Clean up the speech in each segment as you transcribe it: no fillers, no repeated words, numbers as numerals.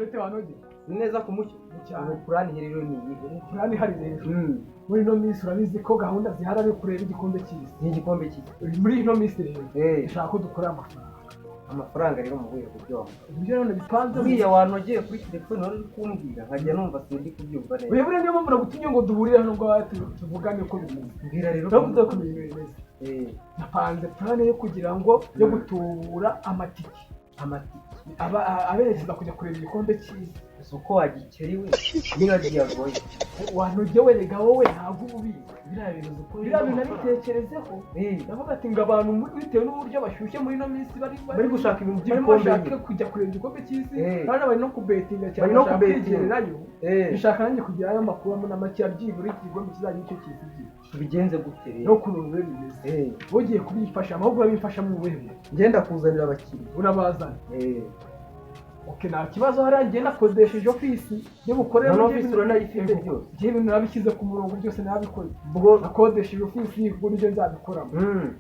Bete wanoge neza ku mucyo cyane plan rero ni iyi plan hari rero muri no minsi urabizi ko gahunda zihara yo kureba igikombe cy'isi n'igikombe cy'isi muri no minsi rero ushaka ko dukora amafaranga rero mu buye kubyo ibyo none bipanze buriya wanogeye kuri telefone none kumbwira nkajya numva sindi kubyumva neza wewe niyo mpamvu nagutumye ngo duhurire hano ngo tuvugane ko bimeze mbwira rero ndavuga ko bimeze napanze plan yo kugira ngo yo gutubura amatike aberekeza kujya kureba igikombe cy'isi uko wagikeriwe niba giyagoye wanogewe rega wowe ntabwo ubizi biriya bintu nabitekerezeho ndavuga ati ngo abantu bitewe n'uburyo bashyushye muri ino minsi bari gushaka ibintu by'ibikombe bashaka kujya kureba igikombe cy'isi kandi bari no kubetinga cyane bashaka kwigererayo bishaka nanjye kugirayo amakuru na make byibura igikombe kizajya icyo cy'isi bigenze gute rero no kurunze bimeze ugiye kubifasha ahubwo urabifasha mu buhemu ngenda kuzanira abakiriya urabazana okay nta kibazo hari ngenda kodesheje office yo gukorera no office uranayifite byose gihe ibintu nabishyize ku murongo byose nabikoze ubwo nakodesheje office y'uburyo nzabikoramo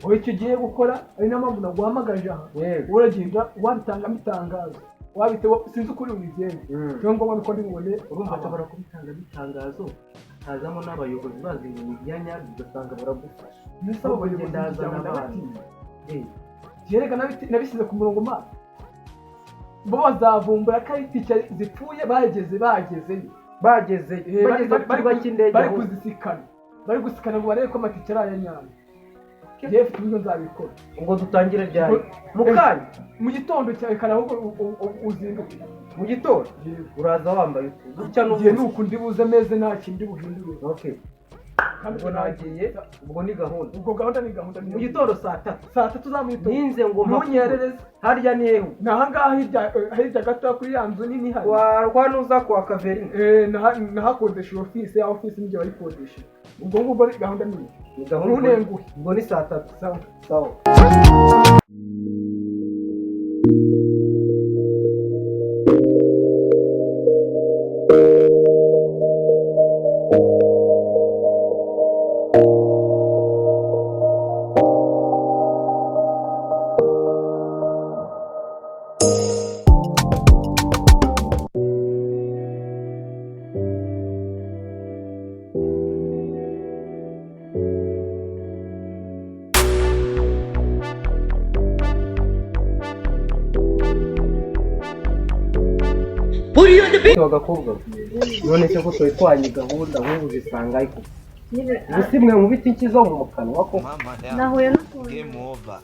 wowe icyo giye gukora ari na mpamvu naguhamagaje aha uragenda wabitangamo itangazo wabitewe sinzi ukuri ubigende cyo ngo uko ndibone urumva atabara kubitanga bitangazo hazamo n'abayobozi bazi mu byanya bigasanga baragufasha nisaba kugenda hazana n'abandi yereka nabishyize ku murongo ma bo bazavumbura ko ari itike zipfuye bageze bari kuzisikana ngo barebe ko amatike ari ayanyaye yewe tubyo nzabikora ubwo dutangire ryari mukanya mu gitondo cyawe kana ahubwo uzinduke mu gitondo uraza wambaye gutya n'ugiye nuko ndibuze meze nta kindi buhindure okay ubwo nagiye ubwo ni gahunda ubwo gahunda ni gahunda mu gitondo saa 3 tuzamwita ninze ngo munyerereze harya ni hehe nahangaha hirya gato kuri ya nzu nini hari warwanuza kwa Kaveri nahakodesha office ya office n'ibyo bayikodesha ubwo ngubwo gahunda ni gahunda ubwo ni saa 3 sawa bagakobwa none cyo ko twanye gahunda nk'ubu zisanga ariko gusimwe mu biti kizo mu kanwa ko nahuye no game over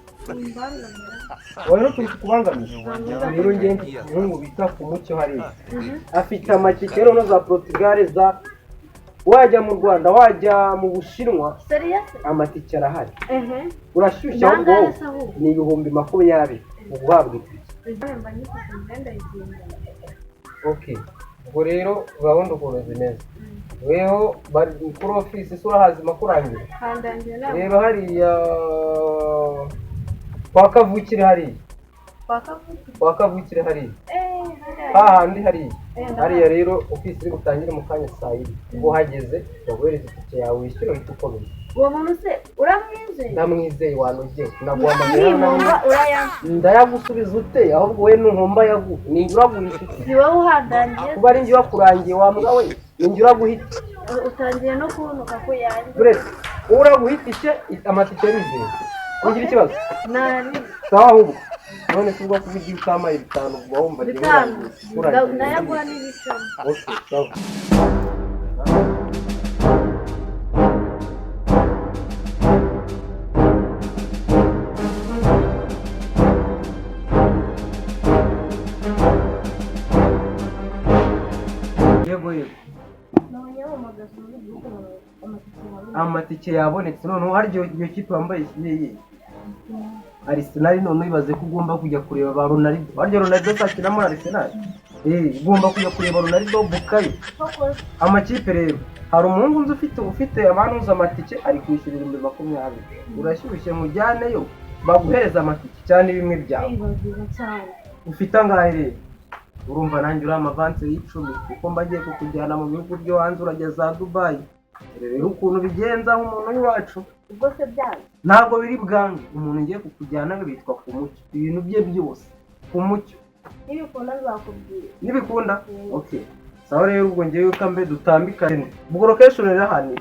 wero tukubangamisha rero ngende nk'ubu bita ku mucyo hari afite amatike no za Portugal za wajya mu Rwanda wajya mu Bushinwa amatike arahari urashyushya ahubwo ni 2020 uguhabwa okay ubwo rero gahunda ukuntu zimeze weho bari kuri office sura hazima kurangira reba hariya kwa Kavukire hariya hahandi hariya rero office iri gutangire mu kanya saa 2 ubwo hageze baguhereza itike yawe wishyura uhita ukomeza uwo muntu se uramwizeye ndamwizeye wanogeye naguhamagara ndayagusubiza ute ahubwo we n'inkomba yagu ni uraguhisha si wowe uhadangiye kuba ari njye wakurangiye wambwa we ni uraguhita utangiye no kunuka ko yanjye buretse uraguhitishe amatike rizeye ugira ikibazo nari sawa ahubwo none tugwa kubigira utamaye 5 ubwo wumva nayagura n'ibicamo okay sawa amatike yabonetse none hari iyo kipe wambaye ikiye Arsenal none bibaze ko ugomba kujya kureba ba Ronaldo baryo Ronaldo sakira muri Arsenal ugomba kujya kureba Ronaldo Bukayo amakipe rero hari umuhungu nzi ufite abanuza amatike ari kwishyurira 2020 urashyushye mujyaneyo baguhereza amatike cyane bimwe byawe ufite angahe rero urumva nanjye uri amavanse y'icumi kuko mbagiye kukujyana mu bihugu byo hanze urageza Dubai rero ukuntu bigenza nk'umuntu wacu ubwo se byanze ntabwo biri bwange umuntu ngiye kukujyana bitwa ku mucyo ibintu bye byose ku mucyo Nibikunda nzakubwira. Nibikunda? Okay. Sawa rero ubwo ngewe kambe dutambikane. Ubwo location rero hano.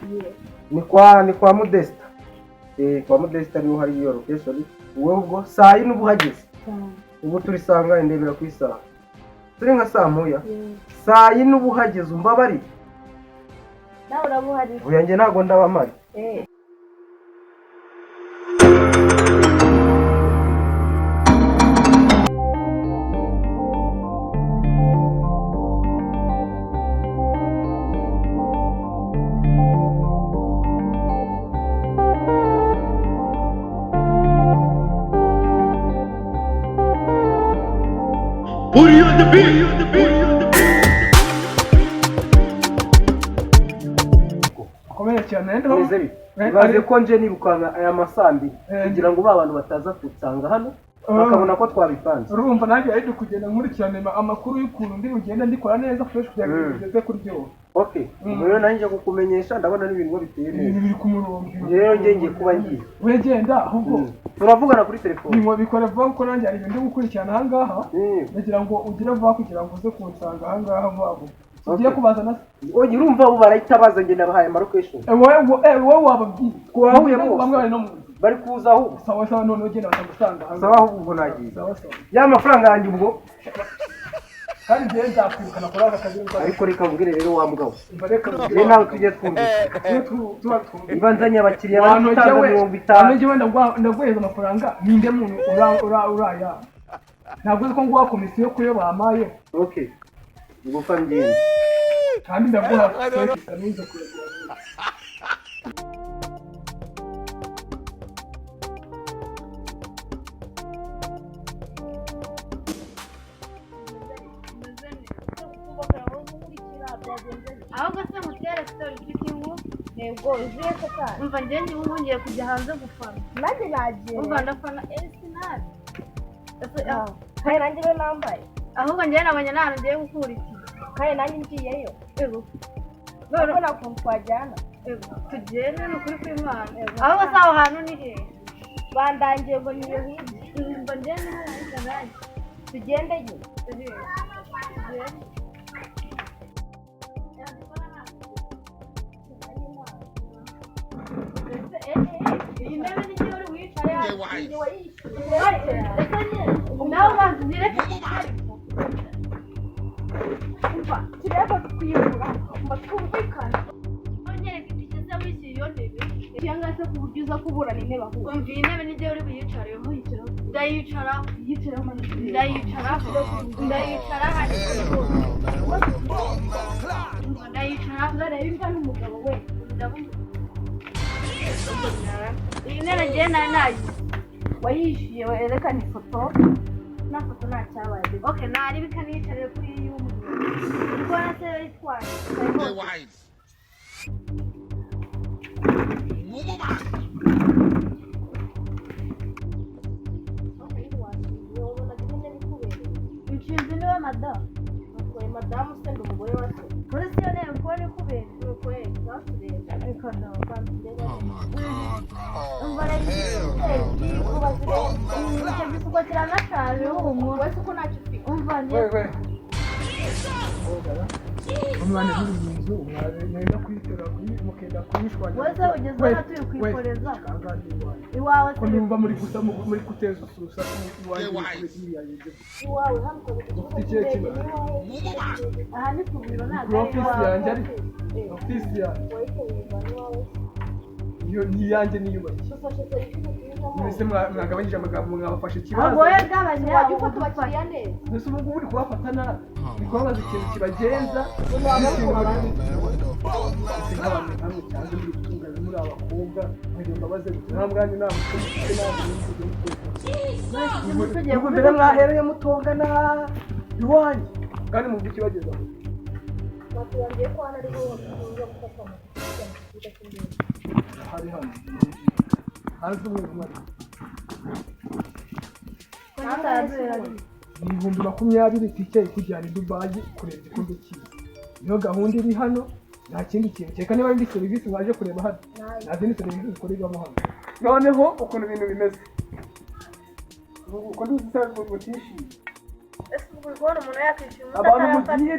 Ni kwa Modesta. Kwa Modesta niho hari iyo location. Wowe ubwo saa yine ubuhageze. Ubu turi sanga ndebera ku isaha. Turi nka saa moya. Saa yine ubuhageze umbabari. Nawe urabuhari. Oya nge ntago ndabamari. Booty on the beat. Komera cyane ndo. Baze ko nje nibukanga aya masambi kugira ngo abantu bataza kutsanga hano bakabona ko twabipanze. Urumva nanjye ari kugenda nkurikirane amakuru y'ukuntu ndi ugenda ndikora neza fresh kugira ngo bigeze kuri byo. Okay. Rero nanjye kukumenyesha ndabona n'ibintu biteye neza. Biri ku murongo. Rero ngiye kuba ngiye. Wegenda ahubwo turavugana kuri telefone. Nimwe bikora vuba ko nanjye ari ibintu gukurikirana aha ngaha. Ndagira ngo ugire vuba kugira ngo uze kunsanga aha ngaha vuba. Ugiye kubazana oye urumva ubu barahita baza ngenda bahaye location. Wowe wababwiye twahuye bose bamwe bari no mu bari kuza aho. Sawa none ugenda bakagusanga aha. Sawa aho ubwo nagiye. Sawa. Ya mafaranga yanjye ubwo kandi ngiye nzakwirukana kuri aka kazi ariko reka mbwire rero wa mugabo. Bareka rero nawe tujye twumva. Ibanzanye abakiriya bari 550. Ngiye ndaguheza amafaranga ninde muntu uraya. Ntabwo uzi ko nguha komisiyo kuyo bamaye. Okay. Ugufa ngiye. Kandi ndaguha sekisa nizo kuregura. ahubwo se mutere story cy'ikintu nego uziye se kandi umva njye ngiye kujya hanze gufana nanjye nagiye umva ndafana Arsenal kandi nanjye rero nambaye ahubwo njye nabonye nta ngiye gukurikira kandi nanjye ngiyeyo none nakuntu twajyana tugende ni ukuri kw'Imana ahubwo se aho hantu ni hehe bandangiye ngo niyo hirya mba njye nanjye tugendeyo wayishyuye werekana ifoto na foto nta cyabaye okay nari bikaniyicarire kuri iyi y'umuntu ubona se yitwaye inshinzi niwe madamu nukoye madamu se ndi umugore wa se muri siyo ntego kubona ikubera nukoye batureba ariko ntabwo bandureba umva igisuko kiranashaje humura wese uko ntacyo ufite umva njye umwana uri mu nzu mwagenda kuyitera mukenda kuyishwanya wese ugeze aho turi kwikoreza iwawe ko numva muri gusa muri kuteza ususa iwanjye iwawe hano ikihe kintu aha ni ku biro ntabwo ari iwanjye ari ofisi yanjye iyo ni yanjye niyubashye mwese mwagabanyije amagambo mwabafashe ikibazo ntabwo wowe bwabanye wajya ufata abakiriya neza mbese ubu ngubu uri kubafata nabi ni kubabaza ikintu kibagenza nk'abantu hamwe cyangwa muri gutunganya muri abakobwa kugira ngo baze nta mwanya nta mutwe mufite nta muntu mbere mwahereye mutongana iwanjye kandi mu by'iki bagezaho batubabwiye ko hano ari bo baza gufata amafaranga hari hano hanze umwe mwari ni 2020 tike ikujyana i Dubai kureba igikombe cy'isi niyo gahunda iri hano nta kindi kintu cyeka niba indi serivisi mwaje kureba hano nta zindi serivisi zikorerwamo hano noneho ukuntu ibintu bimeze uko ndizisa ngo tishimye ubona umuntu yakishima abantu mugiye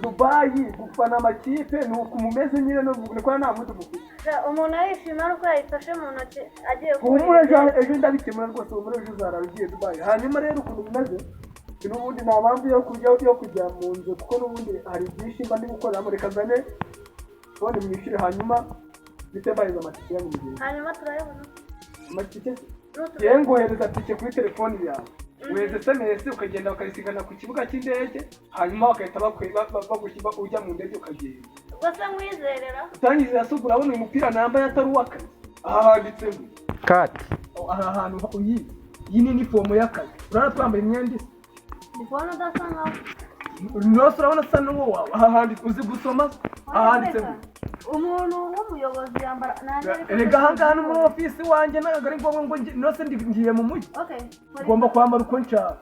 Dubai gufana amakipe nuko mumeze nyine no niko nta muntu mufite umuntu arishima nuko yayifashe mu ntoki agiye kumura ejo ndabikemura rwose umure ejo uzararugiye Dubai hanyuma rero ukuntu bimeze n'ubundi nta mpamvu yo kujya mu nzu kuko n'ubundi hari byinshi mba ndi gukora muri kazane none mwishyure hanyuma bitembahiza amatike yanyu mugihe hanyuma turayabona amatike yengohereza tike kuri telefoni yawe weze SMS ukagenda bakayisigana ku kibuga cy'indege hanyuma bakahita bagushyira ujya mu ndege ukagenda gusa mwizerera utangizira se urabona uyu mupira nambaye atari uw'akazi aha handitsemo kati aha hantu iyi ni inifomo y'akazi urabona twambaye imyenda isa ndi kubona udasa nkaho rwose urabona asa n'uwo wawe aha handitse uzi gusoma aha handitsemo umuntu w'umuyobozi yambara erega ahangaha no muri ofisi wanjye ntabwo ari ngombwa ngo nose ngiye mu mujyi ugomba kwambara uko nshaka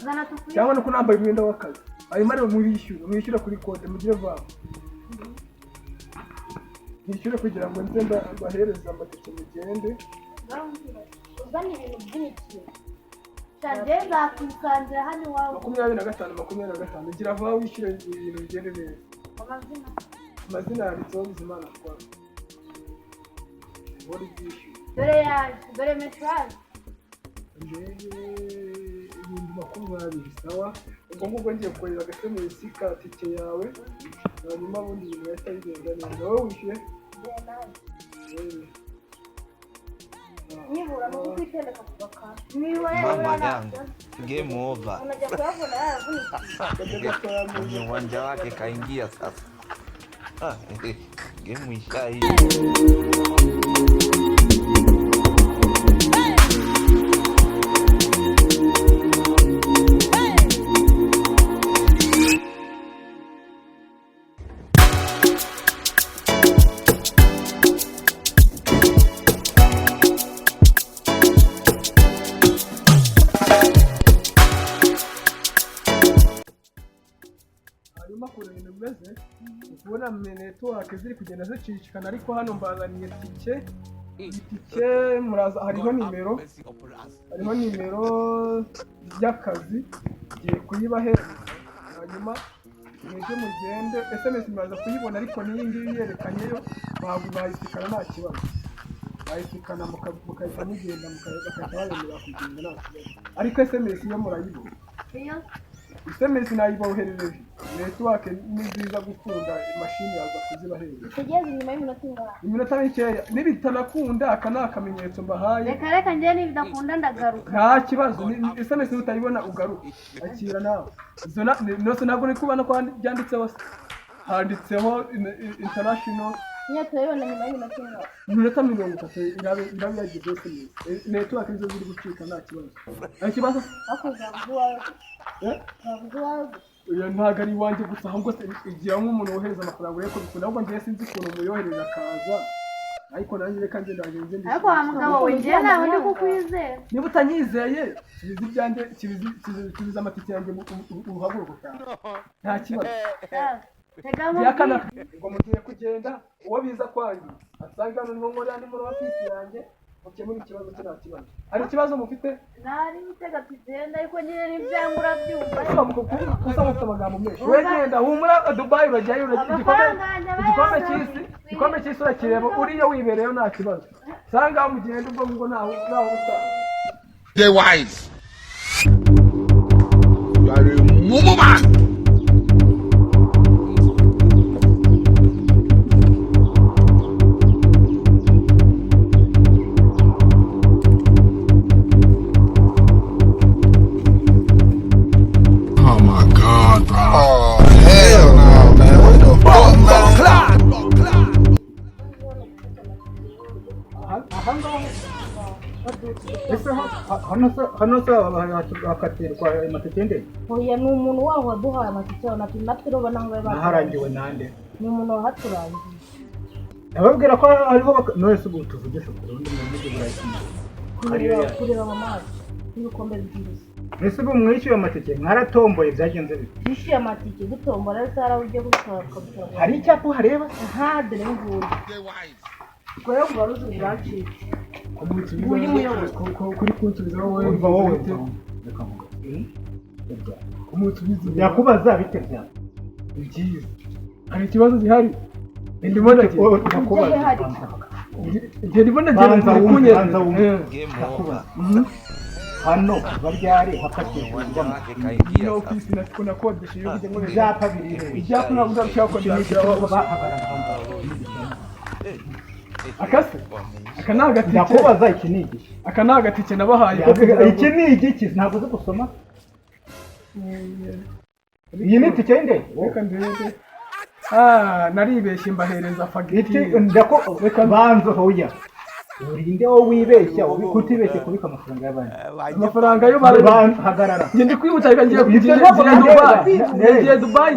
cyangwa nuko nambaye umwenda w'akazi hanyuma rero mwishyure kuri kode mugire vuba mwishyure kugira ngo nze mbahereze amatike mugende uzanye ibintu by'imikino cyane nzakwisangira hano iwawe 25 gira vuba wishyure ibintu bigende neza amazina yanditseho Bizimana Rwanda wari byishyuye dore yaje dore mesaje ibintu 20 sawa ubwo ngubwo ngiye kukorera agasemesi ka tike yawe hanyuma ubundi ibintu yahita bigenda neza wowe wishyuye nibura no kwitendeka kubaka mama yangu game over unajya kuyabona yaravunitse kwenye uwanja wake kaingia sasa game ishai ubona network ziri kugenda zicicikana ariko hano mbazaniye tike muraza hariho nimero y'akazi giye kuyibahereza hanyuma mwebwe mugende SMS muraza kuyibona ariko niyi ngiyi yerekanyeyo bayisikana nta kibazo bayisikana mukahita mugenda mukahita babemera kugenda nta kibazo ariko SMS yo murayibona SMS nayiboherereje network ni nziza gukunda imashini yaza kuzibahereza tugeze inyuma iminota mikeya nibitanakunda aka ni akamenyetso mbahaye reka njye nibidakunda ndagaruka nta kibazo SMS utayibona ugaruka akira nawe izo nose ntabwo ni kubona ko byanditseho handitseho international niyo turabibona nyuma y'iminota 30 irabe yagize SMS network nizo ziri gucika nta kibazo uyu ntabwo ari iwanjye gusa ahubwo igihe nk'umuntu wohereza amafaranga ureko bikunda ahubwo ngiye sinzi ukuntu umuyohereza akaza ariko nanjye reka ngenda ngende ariko wa mugabo we njye nawe ndi kukwizera niba utanyizeye kibizi ibyanjye kibiza amatike yanjye uhaguruka cyane nta kibazo ngo mugiye kugenda uwo biza kwanyu asanga hano niho nkorera ni muri ofisi yanjye ukemura ikibazo cyo nta kibazo hari ikibazo mufite nari mutega tugenda ariko nyine n'ibyangura byumva usaba amagambo menshi wegenda humura Dubai urajyayo igikombe cy'isi urakireba uriyo wibereyeho nta kibazo sanga mugende ubwo ngo naho utaha Stay wise. You are a mumu man. Oh my God, bro. Oh hell no, man. What the fuck, man? hano se hakatirwa amatike ndende oya ni umuntu waho waduhaye amatike natwe urabona ngo naharangiwe nande ni umuntu wahaturangiye ababwira ko hariho none se ubu tuvugisha ku rundi mu mujyi burayi kureba mu maso n'ibikombe byiza ese ubu mwishyuye amatike mwaratomboye byagenze bite twishyuye amatike dutombora ariko hari uburyo gushaka hari icyapa uhareba aha dore nguyu ubwo rero kuba ruzi bwacitse kuri kunsubiza wowe umunsi ubizi yakubaza bite bya byiza hari ikibazo gihari ndimo ndagira ndimo ndagira kunyereza Game over. hano baryari hafatiye Wake kaingia no sasa. ofisi na kodesha yo kujya ngo ibyapa biri ibyapa ntabwo uzabishaka ko akase aka ni agatike ndakubaza iki ni iki aka ni agatike nabahaye iki ni igiki ntabwo uzi gusoma iyi ni itike y'indege reka ndebe naribeshye mbahereza iki fagitire reka banza hoya urinde wowe wibeshya kutibeshye kubika amafaranga y'abandi amafaranga yo hagarara njye ndi kwihuta reka ngiye Dubai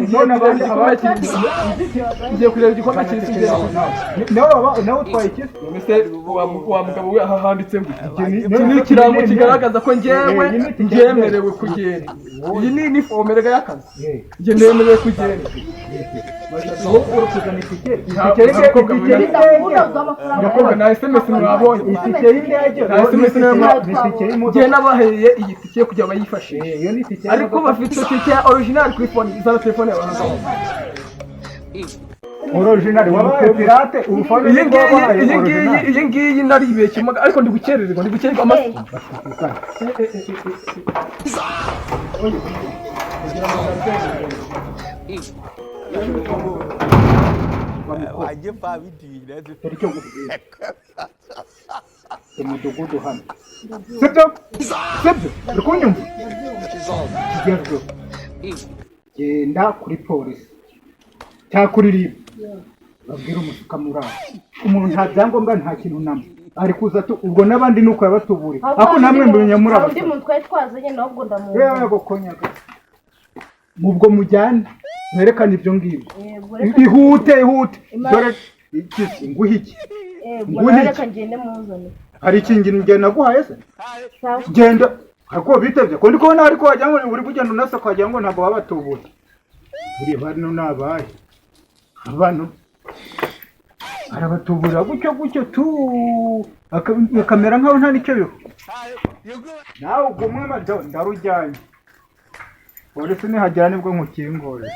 ngiye kureba igikombe cy'isi nawe utwaye iki mbese wa mugabo we aha handitse ngo iki ni ikirango kigaragaza ko njyewe ngemerewe kugenda iyi ni fomerega y'akazi njye nemerewe kugenda uri kuzana itike ndakobwa na SMS mwabonye itike y'indege na SMS njye nabahereye iyi tike kugira bayifashishe ariko bafite tike ya original kuri phone za telefone yawe original wabaye pirate ubufone iyi ngiyi naribeshye ariko ndi gukererwa amaso Wajye pabidira. icyo gukora umudugudu hano sibyo uri kunyumva kigezweho genda kuri polisi cyangwa kuri ribu babwira umusukamuraro umuntu nta byangombwa nta kintu namwe ari kuza ubwo n'abandi nuko yabatuburiye ako namwe menya murabo undi muntu twari twazanye nabwo ndamuzi yego konyaga mubwo mujyana mwerekane ibyo ngibyo ihute dore iki nguhe iki reka ngende muzane hari ikintu ngende naguhaye se genda ariko bitebye ko ndi kubona ariko wajya ngo uri kugenda unasa kwagira ngo ntabwo babatubuye buri bano nabaye abantu arabatuburira gutyo tu akamera nkaho nta nicyo biho nawe ugumwe ndarujyanye polisi nihagera nibwo nkukingurira